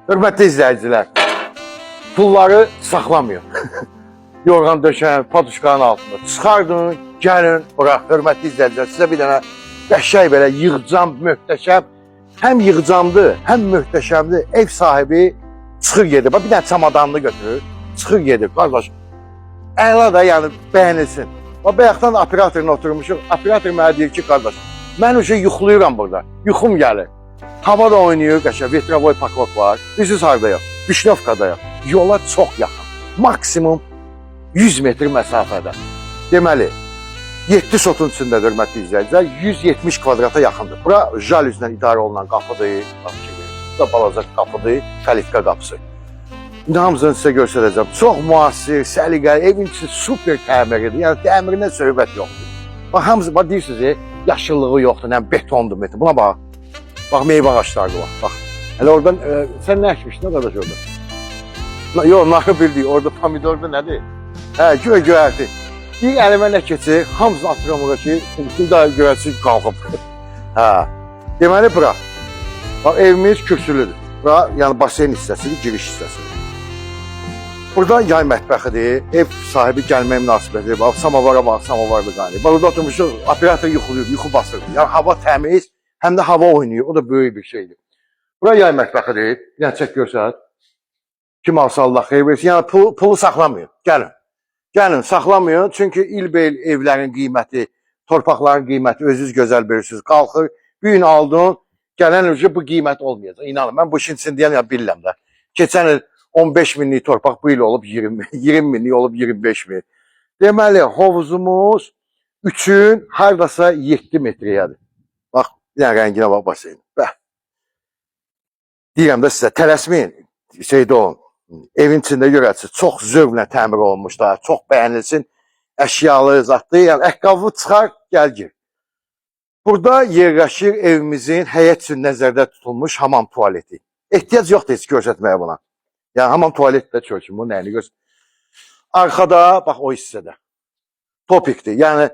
Hörmətli izləyicilər, pulları saxlamayın. Yorğan döşən, paduşkanın altında. Çıxardın, gəlin, bırak. Hörmətli izləyicilər, sizə bir dənə qəşəng belə yığcam, möhtəşəm, həm yığcamdır, həm möhtəşəmdir. Ev sahibi çıxır gedir. Bir dənə çamadanını götürür, çıxır gedir. Qardaş, əla da yəni bəyənilsin. Bayaqdan operatorla oturmuşuq. Operator mənə deyir ki, qardaş, mən yuxuluyuram burada. Yuxum gəlir. Hava da oynayır, qəşəng, vetrovoy paklot var. Biz hardayıq? Vişnovkadayıq. Yola çox yaxın. Maksimum 100 metr məsafədə. Deməli, 7 sotun içində hörmətli izləyicilər, 170 kvadrata yaxındır. Bura jalüzlə idarə olunan qapıdır. Bu da balaca qapıdır, kalitka qapısı. İndi hamısını sizə göstərəcəm. Çox müasir, səliqəli, evin içi super təmiridir. Yəni təmirinə söhbət yoxdur. Bax, hamısı, bax, deyirsiniz, yaşıllığı yoxdur, nə betondur, metin. Buna bax. Bax, meyvə ağaçları var. Bax. Hələ oradan, sən nə əkmişdin, nə qardaş orada? Yox, narı bildik, orada pomidorda nədir? Hə, göyərti. Bir əlimə nə keçir, hamısını atıram orada ki, bir daha göyərti qalxıb. Hə, deməli, bura. Bax, evimiz kürsülüdür. Bura, yəni basen hissəsidir, giriş hissəsidir. Burada yay mətbəxidir, ev sahibi gəlmək münasibətidir. Bax, samavara bax, samavarlı qani. Bax, orada oturmuşuq, operator yuxuluyur, yuxu basırdı. Yəni, hava təmiz, həm də hava oynayır, o da böyük bir şeydir. Bura yay mətbəxidir, yəni çək görsət. Kim alsa Allah xeyir versin, yəni pulu saxlamayın, gəlin. Gəlin, saxlamayın, çünki ilbeyl evlərin qiyməti, torpaqların qiyməti özünüz gözəl verirsiniz, qalxır, bir gün aldın, gələn önce bu qiymət olmayacaq. İnanın, mən bu işin için deyən ya bilirəm də. Keçən il 15 minlik torpaq bu il olub 20 minlik olub 25 min. Deməli, hovuzumuz üçün hardasa 7 metreyədir. Bax, bir dənə rənginə bax, basayın. Bəh. Deyirəm də sizə, tələsməyin, şeydə olun. Evin içində görəcəksiniz, çox zövqlə təmir olunmuş da, çox bəyənilsin, əşyalı, zatlı, yəni əqqabı çıxar, gəl gir. Burada yerləşir evimizin həyət üçün nəzərdə tutulmuş hamam tualeti. Ehtiyac yoxdur heç görsətməyə buna. Yəni hamam tualet də çökün, bu nəyini görsət. Arxada, bax o hissədə, topikdir, yəni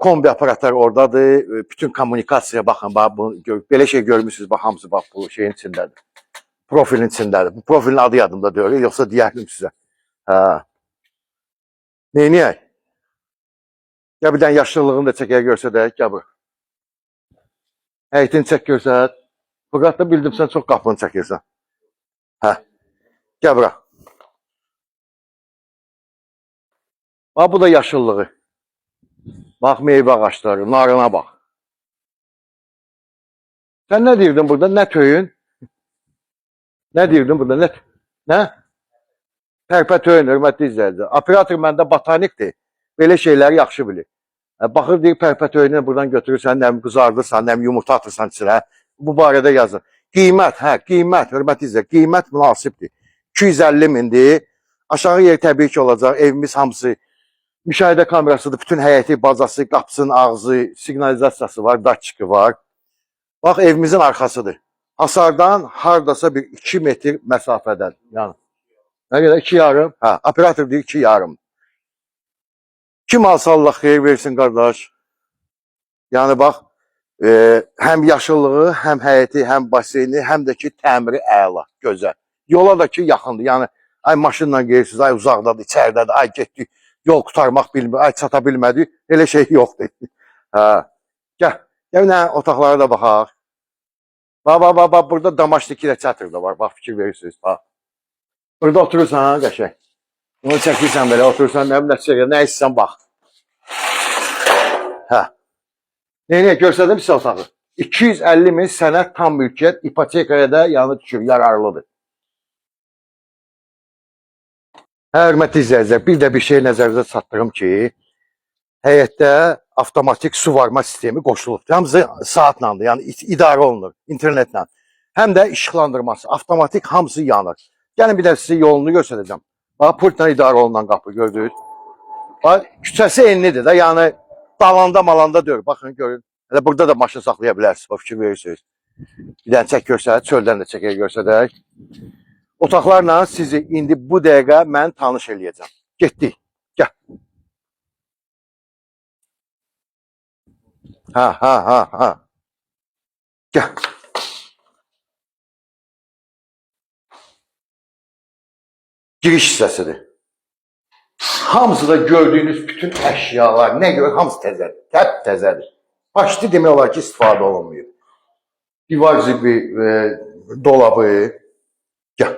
kombi aparatları oradadır, bütün kommunikasiyaya baxın, bax, bunu, belə şey görmüşsünüz, bax, hamısı bax, bu şeyin içindədir. Profilin içindədir. Bu profilin adı yadımda deyil, yoxsa deyərdim sizə. Hə. Neyniyək? Ya bir dənə yaşlılığını da çəkər görsədək, gəl bu. Həyətini çək görsət. Fakat da bildim sən çox qapını çəkirsən. Hə. Gəl bura. Bax, bu da yaşıllığı. Bax, meyvə ağaçları, narına bax. Sən nə deyirdin burada? Nə töyün? Nə deyirdin burada? Nə? Pərpətöyün, hörmətli izləyicilər. Operator məndə botanikdir. Belə şeyləri yaxşı bilir. Baxır, deyir, pərpətöyünü buradan götürürsən, nəm qızardırsan, nəm yumurta atırsan içinə. Bu barədə yazın. Qiymət, hə, qiymət, hörmətli izləyicilər, qiymət münasibdir. 250 mindir. Aşağı yer təbii ki olacaq. Evimiz hamısı müşahidə kamerasıdır. Bütün həyəti, bacası, qapısının ağzı, siqnalizasiyası var, datçiki var. Bax, evimizin arxasıdır. Hasardan hardasa bir 2 metr məsafədən. Yəni, nə qədər? 2,5? Hə, operator deyir 2,5. Kim alsa Allah xeyir versin, qardaş. Yəni, bax, həm yaşıllığı, həm həyəti, həm baseyni, həm də ki, təmiri əla, gözəl. Yola da ki, yaxındır. Yəni, ay maşınla gelirsiniz, ay uzaqdadır, içəridədir, ay getdik, yol qutarmaq bilmir, ay çata bilmədik, elə şey yoxdur. Hə, gəl, nə otaqlara da baxaq. Bax, burada damaşlı kinoteyatr da var, bax, fikir verirsiniz, bax. Burada oturursan, qəşəng. Onu çəkirsən belə, oturursan, nə istəyirsən, bax. Hə. Neyə, görsədim sizə otağı. 250 min sənət tam mülkiyyət, ipotekaya da yanı düşür, yararlıdır. Hörmətli izləyicilər, bir də bir şey nəzərinizə çatdırım ki, həyətdə avtomatik su varma sistemi qoşulub. Hamısı saatlandır, yəni idarə olunur, internetlə. Həm də işıqlandırması, avtomatik hamısı yanır. Gəlin bir də sizə yolunu göstərəcəm. Bax, pultla idarə olunan qapı gördünüz. Bax, küçəsi enlidir də, yəni dalanda malanda deyir. Baxın, görün. Hələ burada da maşın saxlaya bilərsiniz, bax, fikir verirsiniz. Bir dənə çək göstərək, çöldən də çəkək göstərək. Otaqlarla sizi indi bu dəqiqə mən tanış eləyəcəm. Getdik, gəl. Ha. Gəl. giriş hissəsidir. Hamısında gördüyünüz bütün əşyalar, nə görür, hamısı təzədir, təzədir. Başlı demək olar ki, istifadə olunmuyor. Divar zibi, dolabı, gəl.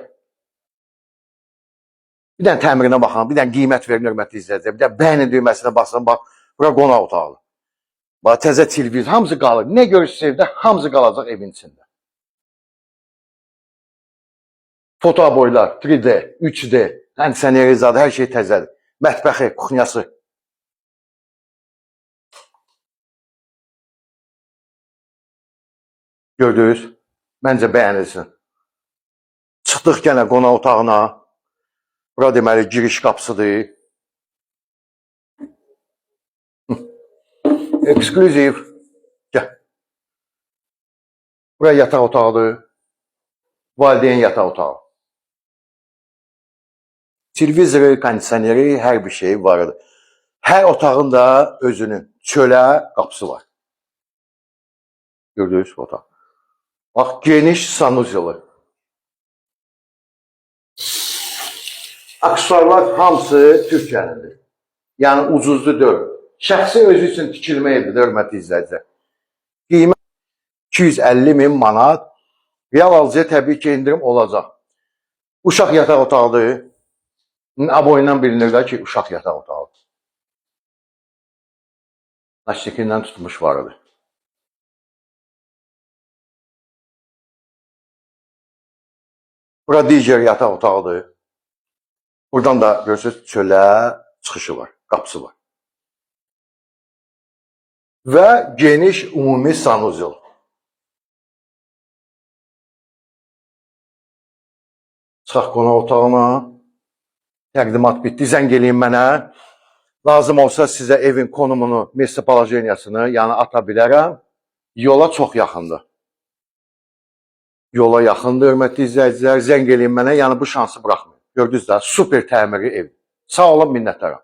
Bir dənə təmirinə baxın, bir dənə qiymət verin, hörmətli izləyicilər. Bir dənə bəyənin düyməsinə basın, bax, bura qonaq otağı. Bax, təzə televizor, hamısı qalır. Nə görürsünüz evdə, hamısı qalacaq evin içində. Fotoboylar, 3D, 3D, kondisionerizadə, hər şey təzədir. Mətbəxi, kuxnyası. Gördünüz? Məncə bəyənilsin. Çıxdıq yenə qonaq otağına. Bura deməli giriş qapısıdır. Ekskluziv. Gəl. Bura yataq otağıdır. Valideyn yataq otağı. Televizoru, kondisioneri, hər bir şey vardır. Hər otağın da özünün çölə qapısı var. Gördünüz otaq. Bax, geniş sanuzeli. Aksesuarlar hamısı Türkiyənindir. Yəni ucuzlu deyil. Şəxsi özü üçün tikilmə evidir, hörmətli izləyicilər. Qiymət 250.000 manat. Real alıcıya təbii ki, indirim olacaq. Uşaq yataq otağıdır. Aboyundan bilinirlər ki, uşaq yataq otağıdır. Naşikindən tutmuş varıdır. Bura digər yataq otağıdır. Buradan da görürsünüz çölə çıxışı var, qapısı var. Və geniş ümumi sanuzel. Çıxaq qonaq otağına. Təqdimat bitdi. Zəng eləyin mənə. Lazım olsa sizə evin konumunu, mesopolojeniyasını yəni ata bilərəm. Yola çox yaxındır. Yola yaxındır, hörmətli izləyicilər. Zəng eləyin mənə. Yəni bu şansı buraxmayın. Gördünüz də, super təmiri ev. Sağ olun, minnətdaram.